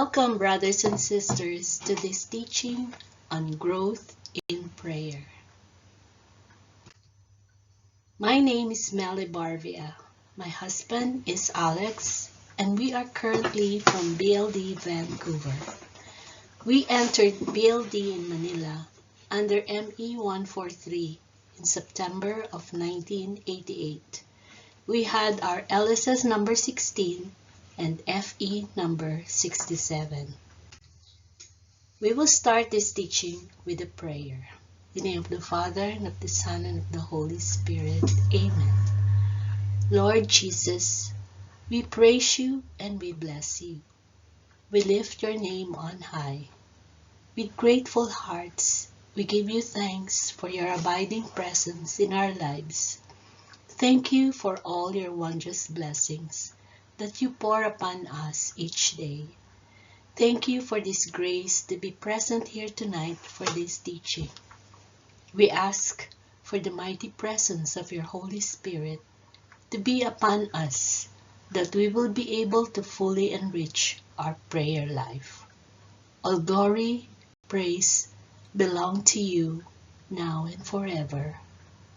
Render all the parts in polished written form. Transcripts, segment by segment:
Welcome, brothers and sisters, to this teaching on growth in prayer. My name is Melly Barvia. My husband is Alex, and we are currently from BLD, Vancouver. We entered BLD in Manila under ME 143 in September of 1988. We had our LSS number 16 and FE number 67. We will start this teaching with a prayer. In the name of the Father, and of the Son, and of the Holy Spirit. Amen. Lord Jesus, we praise you and we bless you. We lift your name on high. With grateful hearts, we give you thanks for your abiding presence in our lives. Thank you for all your wondrous blessings that you pour upon us each day. Thank you for this grace to be present here tonight for this teaching. We ask for the mighty presence of your Holy Spirit to be upon us, that we will be able to fully enrich our prayer life. All glory, praise belong to you now and forever.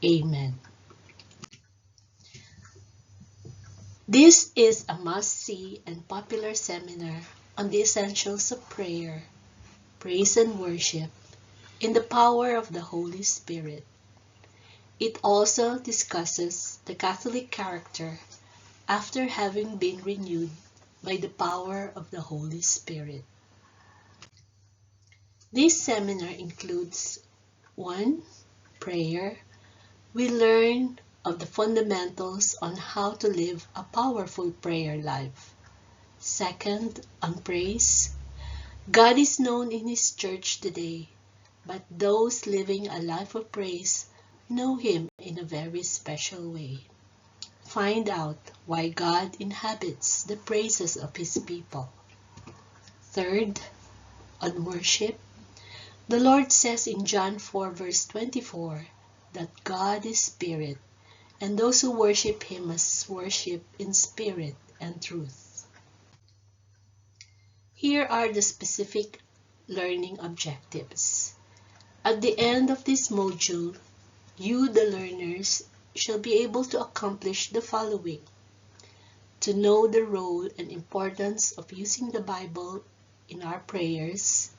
Amen. This is a must-see and popular seminar on the essentials of prayer, praise and worship in the power of the Holy Spirit. It also discusses the Catholic character after having been renewed by the power of the Holy Spirit. This seminar includes 1. Prayer. We learn of the fundamentals on how to live a powerful prayer life. 2. On praise. God is known in His church today, but those living a life of praise know Him in a very special way. Find out why God inhabits the praises of His people. 3. On worship. The Lord says in John 4 verse 24 that God is spirit, and those who worship Him must worship in spirit and truth. Here are the specific learning objectives. At the end of this module, you, the learners, shall be able to accomplish the following: to know the role and importance of using the Bible in our prayers,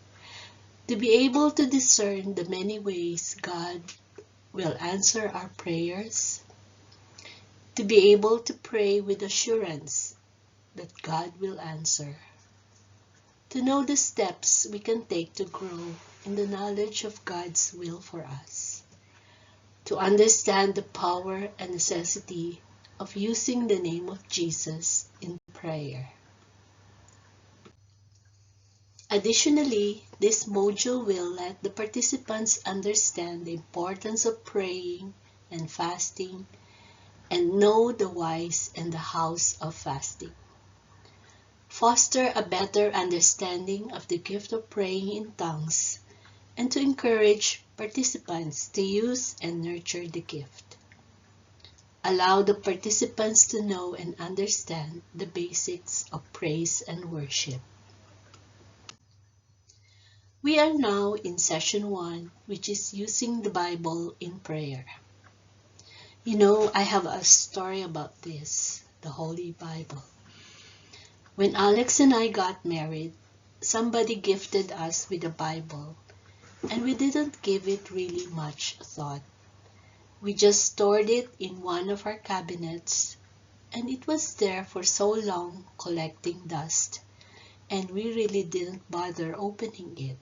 to be able to discern the many ways God will answer our prayers, to be able to pray with assurance that God will answer, to know the steps we can take to grow in the knowledge of God's will for us, to understand the power and necessity of using the name of Jesus in prayer. Additionally, this module will let the participants understand the importance of praying and fasting and know the whys and the hows of fasting. Foster a better understanding of the gift of praying in tongues and to encourage participants to use and nurture the gift. Allow the participants to know and understand the basics of praise and worship. We are now in session 1, which is using the Bible in prayer. You know, I have a story about this, the Holy Bible. When Alex and I got married, somebody gifted us with a Bible, and we didn't give it really much thought. We just stored it in one of our cabinets, and it was there for so long collecting dust, and we really didn't bother opening it.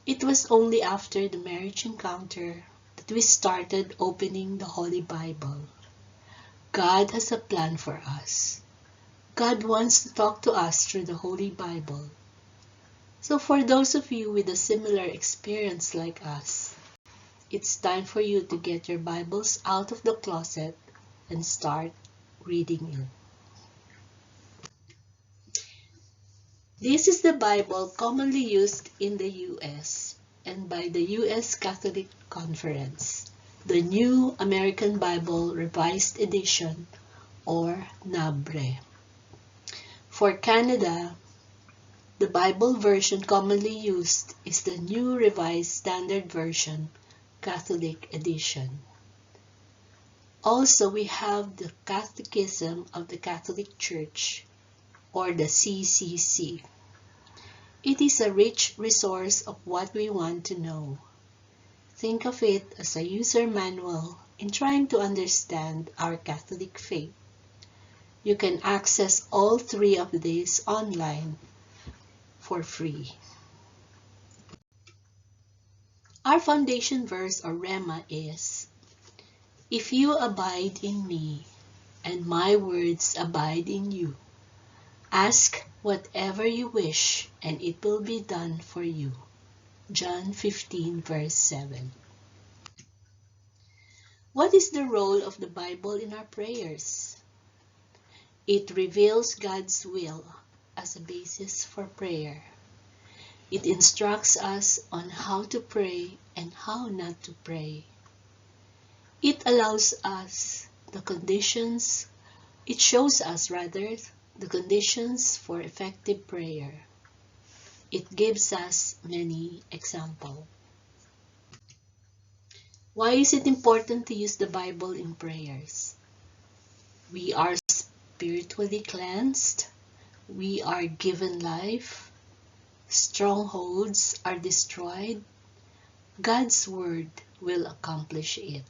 It was only after the marriage encounter that we started opening the Holy Bible. God has a plan for us. God wants to talk to us through the Holy Bible. So for those of you with a similar experience like us, it's time for you to get your Bibles out of the closet and start reading it. This is the Bible commonly used in the U.S. and by the U.S. Catholic Conference, the New American Bible Revised Edition, or NABRE. For Canada, The Bible version commonly used is the New Revised Standard Version, Catholic Edition. Also, we have the Catechism of the Catholic Church, or the CCC. It is a rich resource of what we want to know. Think of it as a user manual in trying to understand our Catholic faith. You can access all three of these online for free. Our foundation verse or Rema is, "If you abide in me, and my words abide in you, ask whatever you wish, and it will be done for you." John 15 verse 7. What is the role of the Bible in our prayers? It reveals God's will as a basis for prayer. It instructs us on how to pray and how not to pray. It shows us the conditions for effective prayer. It gives us many examples. Why is it important to use the Bible in prayers? We are spiritually cleansed. We are given life. Strongholds are destroyed. God's Word will accomplish it.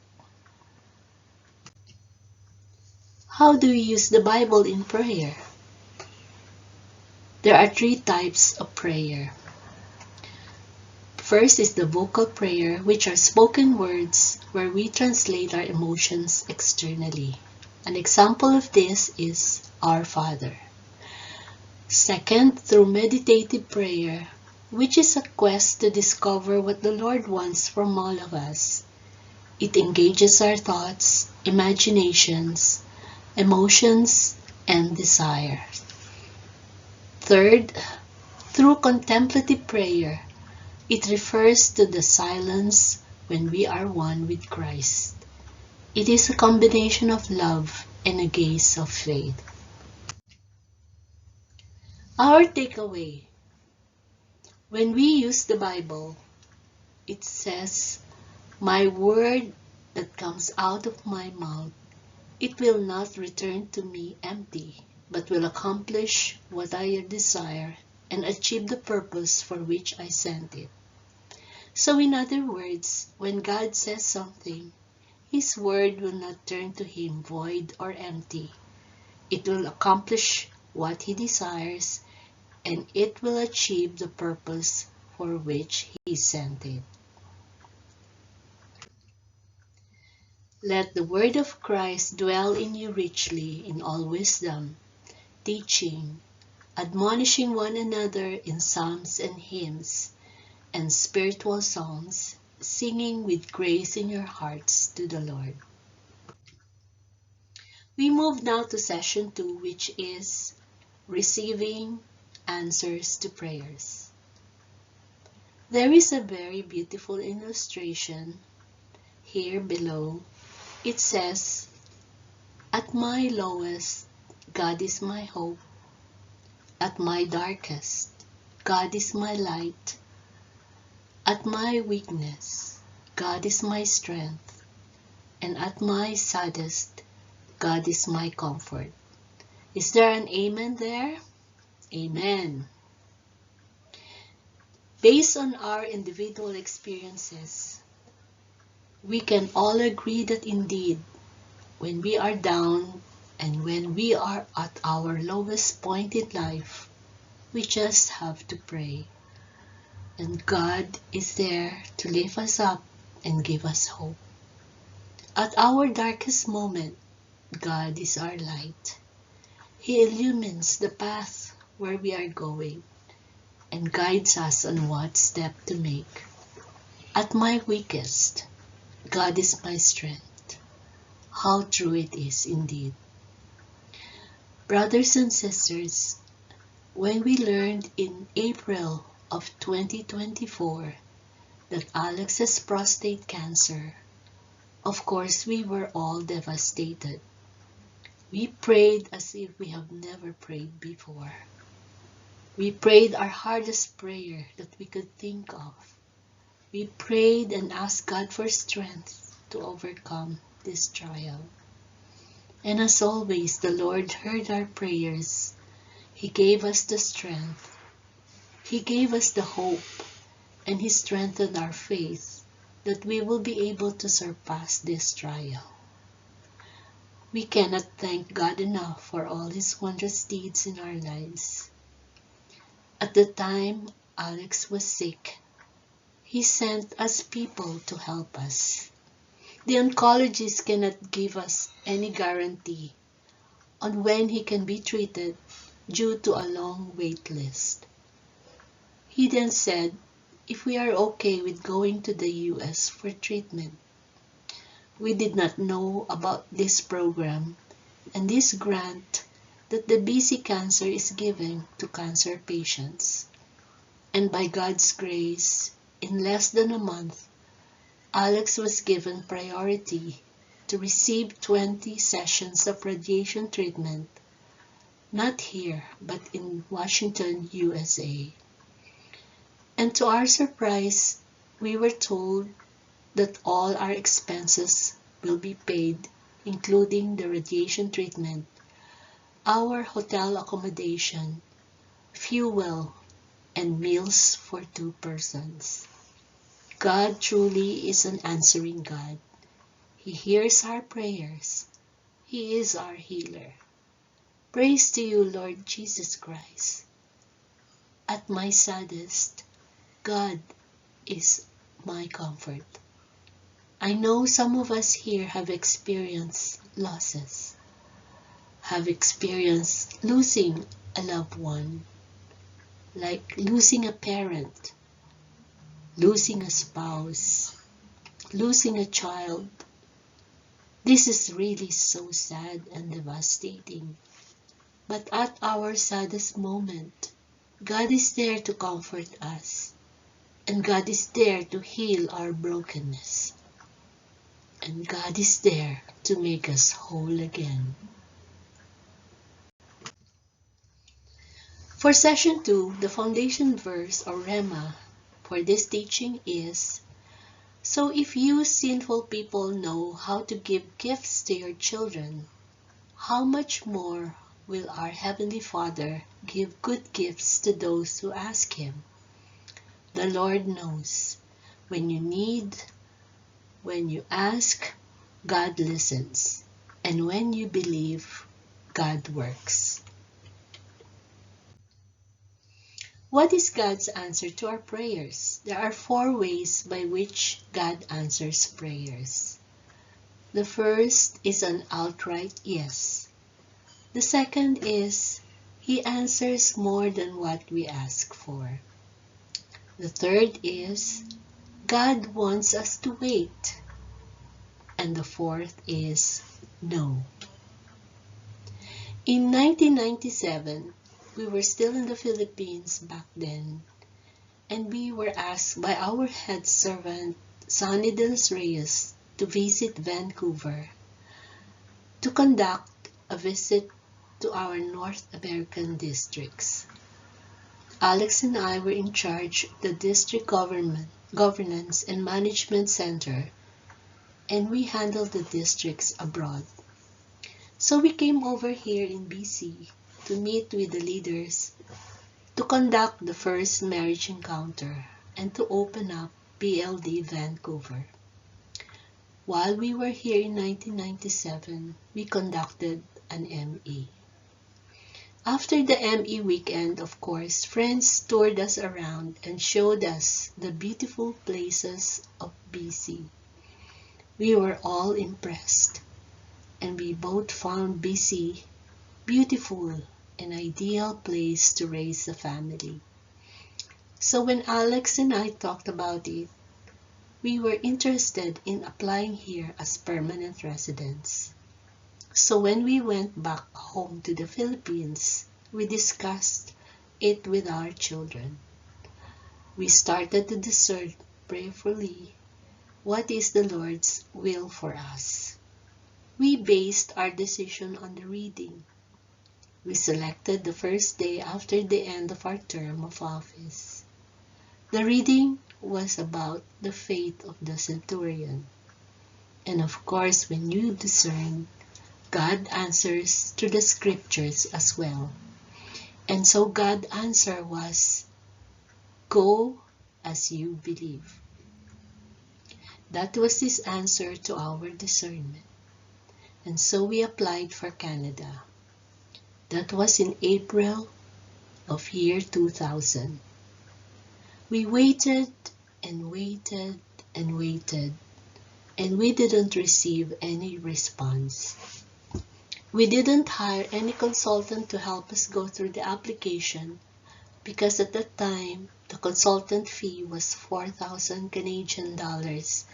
How do we use the Bible in prayer? There are three types of prayer. First is the vocal prayer, which are spoken words where we translate our emotions externally. An example of this is Our Father. Second, through meditative prayer, which is a quest to discover what the Lord wants from all of us. It engages our thoughts, imaginations, emotions, and desire. Third, through contemplative prayer, it refers to the silence when we are one with Christ. It is a combination of love and a gaze of faith. Our takeaway: when we use the Bible, it says, "My word that comes out of my mouth, it will not return to me empty, but will accomplish what I desire and achieve the purpose for which I sent it." So in other words, when God says something, His word will not turn to Him void or empty. It will accomplish what He desires, and it will achieve the purpose for which He sent it. Let the word of Christ dwell in you richly in all wisdom, teaching, admonishing one another in psalms and hymns and spiritual songs, singing with grace in your hearts to the Lord. We move now to session 2, which is receiving answers to prayers. There is a very beautiful illustration here below. It says, "At my lowest, God is my hope. At my darkest, God is my light. At my weakness, God is my strength. And at my saddest, God is my comfort." Is there an amen there? Amen. Based on our individual experiences, we can all agree that indeed, when we are down and when we are at our lowest point in life, we just have to pray. And God is there to lift us up and give us hope. At our darkest moment, God is our light. He illumines the path where we are going and guides us on what step to make. At my weakest, God is my strength. How true it is indeed. Brothers and sisters, when we learned in April of 2024 that Alex has prostate cancer, of course we were all devastated. We prayed as if we have never prayed before. We prayed our hardest prayer that we could think of. We prayed and asked God for strength to overcome this trial. And as always, the Lord heard our prayers. He gave us the strength. He gave us the hope, and He strengthened our faith that we will be able to surpass this trial. We cannot thank God enough for all His wondrous deeds in our lives. At the time Alex was sick, He sent us people to help us. The oncologist cannot give us any guarantee on when he can be treated due to a long wait list. He then said if we are okay with going to the US for treatment. We did not know about this program and this grant that the BC Cancer is giving to cancer patients. And by God's grace, in less than a month, Alex was given priority to receive 20 sessions of radiation treatment, not here, but in Washington, USA. And to our surprise, we were told that all our expenses will be paid, including the radiation treatment, our hotel accommodation, fuel, and meals for 2 persons. God truly is an answering God. He hears our prayers. He is our healer. Praise to you, Lord Jesus Christ. At my saddest, God is my comfort. I know some of us here have experienced losses, have experienced losing a loved one, like losing a parent, losing a spouse, losing a child. This is really so sad and devastating. But at our saddest moment, God is there to comfort us, and God is there to heal our brokenness. And God is there to make us whole again. For session 2, the foundation verse or Rhema for this teaching is, so if you sinful people know how to give gifts to your children, how much more will our Heavenly Father give good gifts to those who ask Him? The Lord knows. When you need, when you ask, God listens. And when you believe, God works. What is God's answer to our prayers? There are 4 ways by which God answers prayers. The first is an outright yes. The second is He answers more than what we ask for. The third is God wants us to wait. And the fourth is no. In 1997, we were still in the Philippines back then, and we were asked by our head servant, Sonny De Los Reyes, to visit Vancouver to conduct a visit to our North American districts. Alex and I were in charge of the District Governance and Management Center, and we handled the districts abroad. So we came over here in BC to meet with the leaders, to conduct the first marriage encounter, and to open up BLD Vancouver. While we were here in 1997, we conducted an ME. After the ME weekend, of course, friends toured us around and showed us the beautiful places of BC. We were all impressed, and we both found BC beautiful, an ideal place to raise a family. So when Alex and I talked about it, we were interested in applying here as permanent residents. So when we went back home to the Philippines, we discussed it with our children. We started to discern prayerfully what is the Lord's will for us. We based our decision on the reading. We selected the first day after the end of our term of office. The reading was about the faith of the centurion. And of course, when you discern, God answers through the scriptures as well. And so God's answer was, go as you believe. That was his answer to our discernment. And so we applied for Canada. That was in April of year 2000. We waited and waited and waited, and we didn't receive any response. We didn't hire any consultant to help us go through the application because at that time the consultant fee was 4,000 Canadian dollars,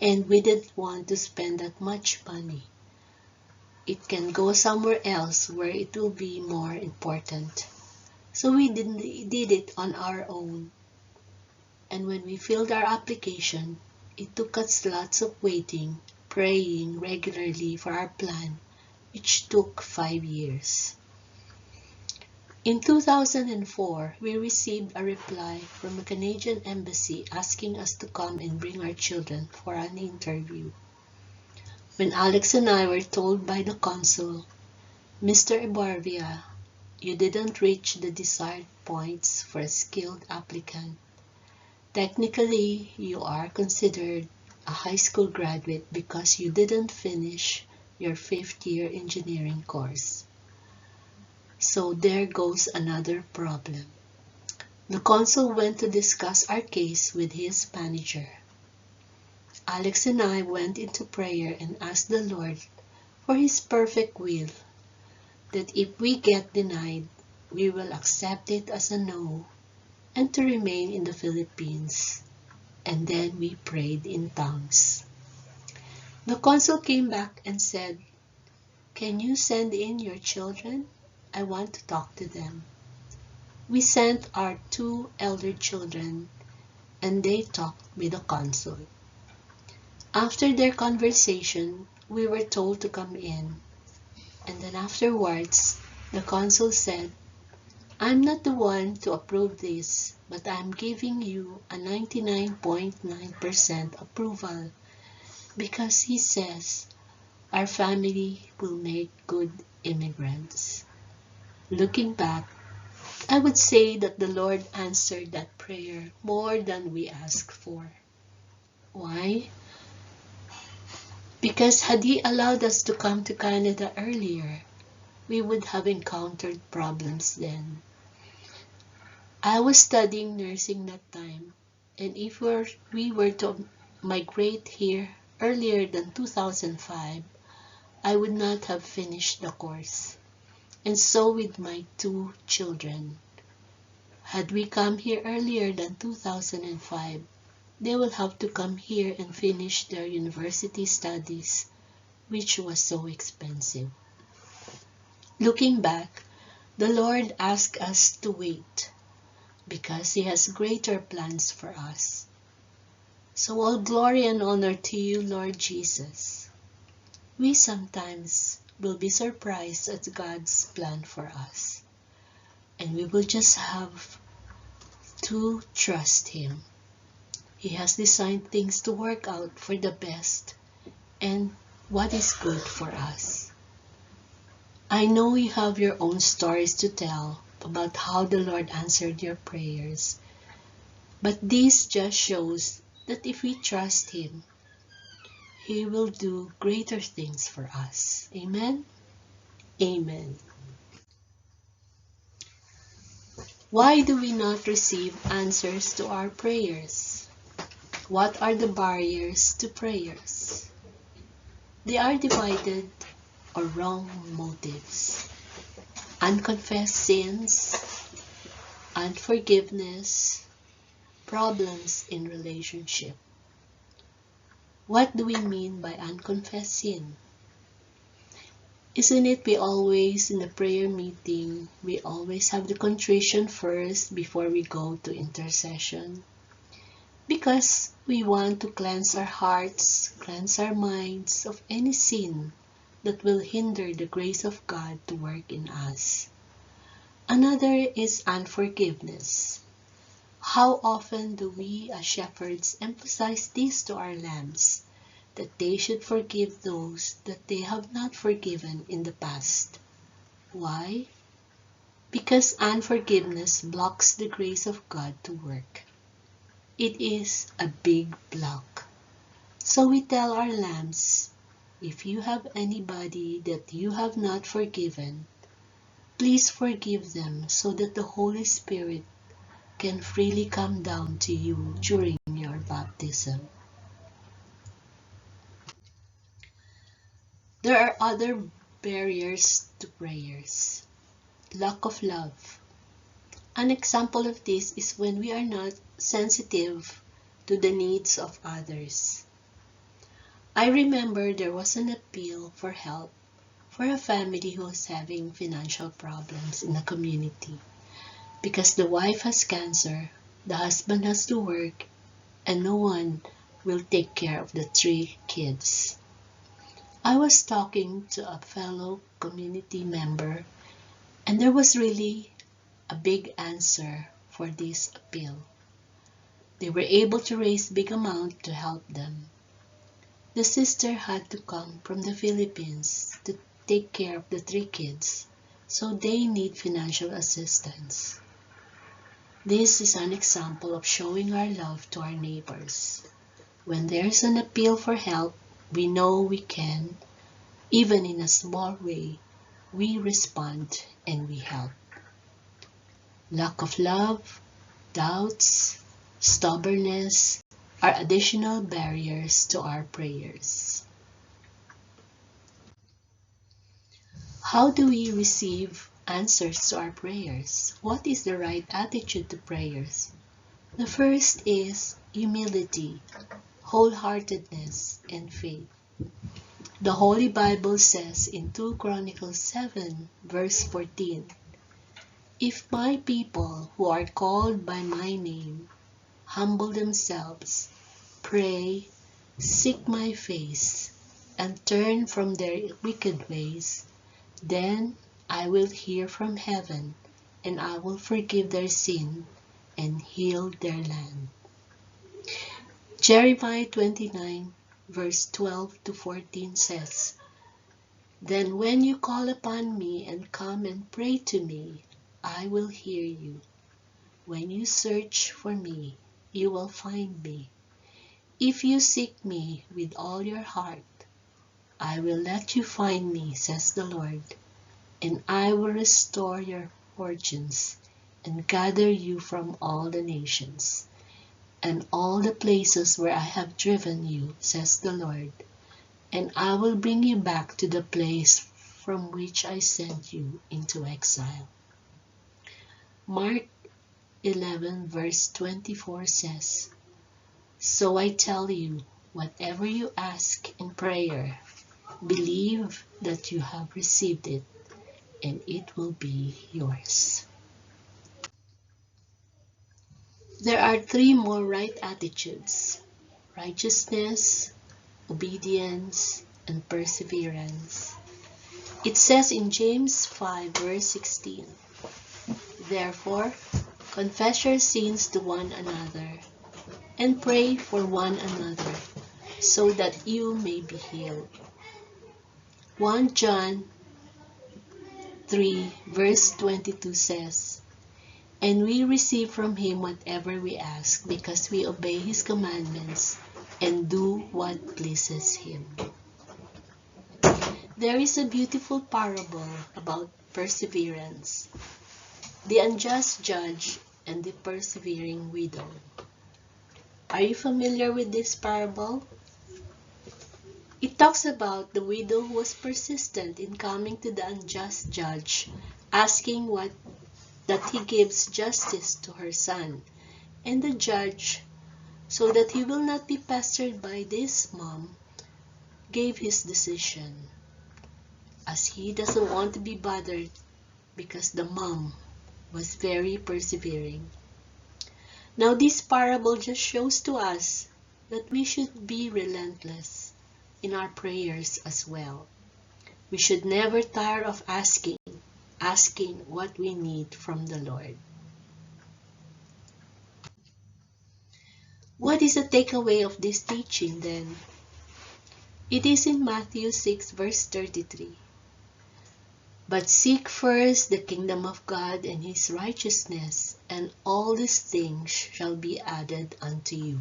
and we didn't want to spend that much money. It can go somewhere else where it will be more important. So we did it on our own. And when we filled our application, it took us lots of waiting, praying regularly for our plan, which took 5 years. In 2004, we received a reply from a Canadian embassy asking us to come and bring our children for an interview. When Alex and I were told by the consul, Mr. Ibarvia, you didn't reach the desired points for a skilled applicant. Technically, you are considered a high school graduate because you didn't finish your 5th year engineering course. So there goes another problem. The consul went to discuss our case with his manager. Alex and I went into prayer and asked the Lord for his perfect will, that if we get denied, we will accept it as a no and to remain in the Philippines. And then we prayed in tongues. The consul came back and said, can you send in your children? I want to talk to them. We sent our 2 elder children and they talked with the consul. After their conversation, we were told to come in. And then afterwards, the consul said, I'm not the one to approve this, but I'm giving you a 99.9% approval because he says our family will make good immigrants. Looking back, I would say that the Lord answered that prayer more than we asked for. Why? Because had He allowed us to come to Canada earlier, we would have encountered problems then. I was studying nursing that time, and if we were to migrate here earlier than 2005, I would not have finished the course. And so with my 2 children. Had we come here earlier than 2005, they will have to come here and finish their university studies, which was so expensive. Looking back, the Lord asked us to wait because He has greater plans for us. So all glory and honor to you, Lord Jesus. We sometimes will be surprised at God's plan for us, and we will just have to trust Him. He has designed things to work out for the best and what is good for us. I know you have your own stories to tell about how the Lord answered your prayers, but this just shows that if we trust Him, He will do greater things for us. Amen? Amen. Why do we not receive answers to our prayers? What are the barriers to prayers? They are divided or wrong motives, unconfessed sins, unforgiveness, problems in relationship. What do we mean by unconfessed sin? Isn't it we always, in the prayer meeting, we always have the contrition first before we go to intercession? Because we want to cleanse our hearts, cleanse our minds of any sin that will hinder the grace of God to work in us. Another is unforgiveness. How often do we as shepherds emphasize this to our lambs, that they should forgive those that they have not forgiven in the past? Why? Because unforgiveness blocks the grace of God to work. It is a big block. So we tell our lambs, if you have anybody that you have not forgiven, please forgive them so that the Holy Spirit can freely come down to you during your baptism. There are other barriers to prayers. Lack of love. An example of this is when we are not sensitive to the needs of others. I remember there was an appeal for help for a family who was having financial problems in the community. Because the wife has cancer, the husband has to work, and no one will take care of the 3 kids. I was talking to a fellow community member, and there was really a big answer for this appeal. They were able to raise big amount to help them. The sister had to come from the Philippines to take care of the 3 kids, so they need financial assistance. This is an example of showing our love to our neighbors. When there's an appeal for help, we know we can, even in a small way, we respond and we help. Lack of love, doubts, stubbornness are additional barriers to our prayers. How do we receive answers to our prayers? What is the right attitude to prayers? The first is humility, wholeheartedness, and faith. The Holy Bible says in 2 Chronicles 7, verse 14, "If my people who are called by my name humble themselves, pray, seek my face, and turn from their wicked ways, then I will hear from heaven, and I will forgive their sin and heal their land." Jeremiah 29, verse 12 to 14 says, "Then when you call upon me and come and pray to me, I will hear you. When you search for me, you will find me. If you seek me with all your heart, I will let you find me, says the Lord, and I will restore your fortunes and gather you from all the nations and all the places where I have driven you, says the Lord, and I will bring you back to the place from which I sent you into exile." Mark 11 verse 24 says, "So I tell you, whatever you ask in prayer, believe that you have received it, and it will be yours." There are 3 more right attitudes: righteousness, obedience, and perseverance. It says in James 5 verse 16, "Therefore, confess your sins to one another, and pray for one another, so that you may be healed." 1 John 3 verse 22 says, "And we receive from him whatever we ask, because we obey his commandments and do what pleases him." There is a beautiful parable about perseverance: the unjust judge and the persevering widow. Are you familiar with this parable? It talks about the widow who was persistent in coming to the unjust judge, asking that he gives justice to her son, and the judge, so that he will not be pestered by this mom, gave his decision, as he doesn't want to be bothered because the mom was very persevering. Now this parable just shows to us that we should be relentless in our prayers as well. We should never tire of asking asking what we need from the Lord. What is the takeaway of this teaching then? It is in Matthew 6 verse 33. But seek first the kingdom of God and his righteousness, and all these things shall be added unto you.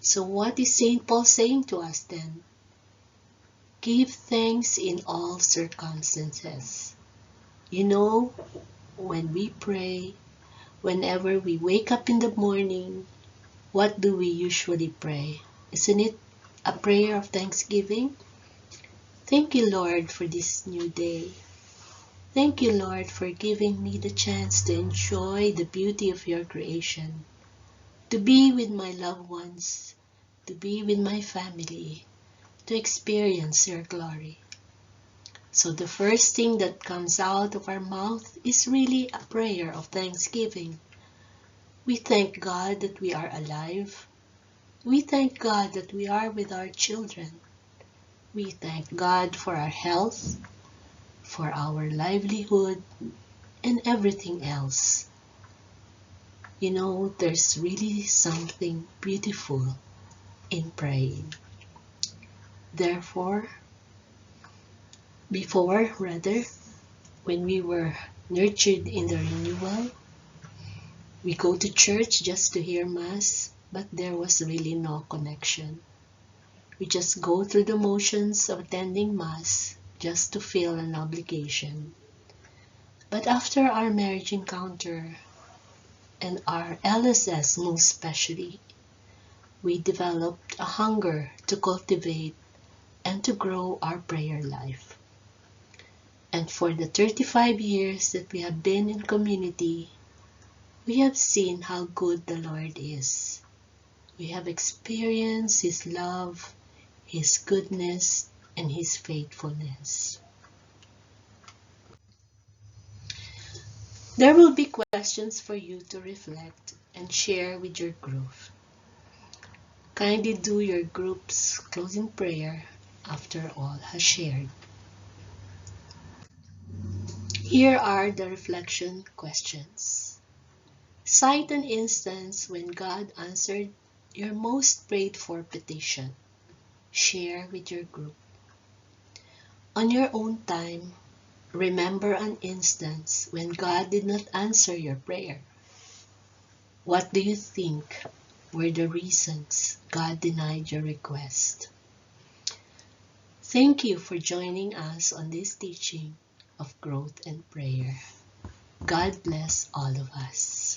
So what is St. Paul saying to us then? Give thanks in all circumstances. You know, when we pray, whenever we wake up in the morning, what do we usually pray? Isn't it a prayer of thanksgiving? Thank you, Lord, for this new day. Thank you, Lord, for giving me the chance to enjoy the beauty of your creation, to be with my loved ones, to be with my family, to experience your glory. So the first thing that comes out of our mouth is really a prayer of thanksgiving. We thank God that we are alive. We thank God that we are with our children. We thank God for our health, for our livelihood, and everything else. You know, there's really something beautiful in praying. Therefore, when we were nurtured in the renewal, we go to church just to hear Mass, but there was really no connection. We just go through the motions of attending Mass just to feel an obligation. But after our marriage encounter, and our LSS most especially, we developed a hunger to cultivate and to grow our prayer life. And for the 35 years that we have been in community, we have seen how good the Lord is. We have experienced His love, His goodness, and His faithfulness. There will be questions for you to reflect and share with your group. Kindly do your group's closing prayer after all has shared. Here are the reflection questions. Cite an instance when God answered your most prayed for petition. Share with your group. On your own time, remember an instance when God did not answer your prayer. What do you think were the reasons God denied your request? Thank you for joining us on this teaching of growth and prayer. God bless all of us.